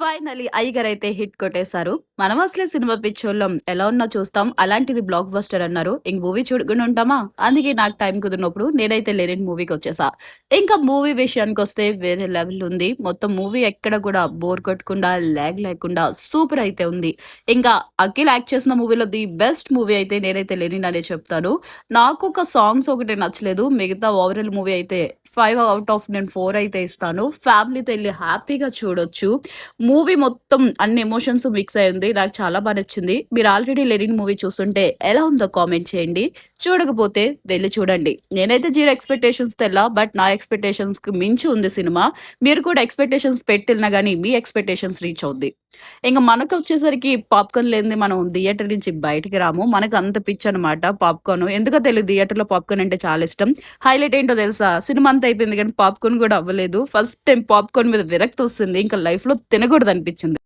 Finally 'అయ్యగార్' అయితే hit కొట్టేశారు. మనం అసలే సినిమా పిచ్చోళ్ళం. ఎలా ఉన్నా చూస్తాం. అలాంటిది బ్లాక్ బస్టర్ అన్నారు. ఇంక మూవీ చూడకుండా ఉంటామా? అందుకే నాకు టైం కుదిరినప్పుడు నేనైతే 'లెనిన్' మూవీకొచ్చేసా. ఇంకా మూవీ విషయానికొస్తే వేరే లెవెల్ ఉంది. మొత్తం మూవీ ఎక్కడ కూడా బోర్ కొట్టకుండా, లాగ్ లేకుండా సూపర్ అయితే ఉంది. ఇంకా అఖిల్ యాక్ట్ చేసిన మూవీలో ది బెస్ట్ మూవీ అయితే నేనైతే 'లెనిన్' అనే చెప్తాను. నాకొక సాంగ్స్ ఒకటి నచ్చలేదు. మిగతా ఓవరాల్ మూవీ అయితే 5 ఔట్ ఆఫ్ నేను 4 అయితే ఇస్తాను. ఫ్యామిలీతో ఎళ్లి హ్యాపీగా చూడొచ్చు. మూవీ మొత్తం అన్ని ఎమోషన్స్ మిక్స్ అయింది. నాకు చాలా బా నచ్చింది. మీరు ఆల్రెడీ 'లెనిన్' మూవీ చూసుంటే ఎలా ఉందో కామెంట్ చేయండి. చూడకపోతే వెళ్లి చూడండి. నేనైతే 0 ఎక్స్‌పెక్టేషన్స్‌తో ఎళ్ళా. బట్ నా ఎక్స్‌పెక్టేషన్స్‌కి మించి ఉంది సినిమా. మీరు కూడా ఎక్స్‌పెక్టేషన్స్ పెట్టెళ్ళినా గాని మీ ఎక్స్‌పెక్టేషన్స్ రీచ్ అవుద్ది. ఇంక మనకొచ్చేసరికి పాప్‌కార్న్ లేనిదే మనం థియేటర్ నుంచి బయటికి రాము. మనకు అంత పిచ్చనమాట పాప్‌కార్న్. ఎందుకో తెలీదు థియేటర్‌లో పాప్‌కార్న్ అంటే చాలా ఇష్టం. హైలైట్ ఏంటో తెలుసా? సినిమా అంతా అయిపోయింది గానీ పాప్‌కార్న్ గూడా అవ్వలేదు. ఫస్ట్ టైమ్ పాప్‌కార్న్ మీద విరక్తొస్తుంది. ఇంకా లైఫ్‌లో తినకూడదనిపిచ్చింది.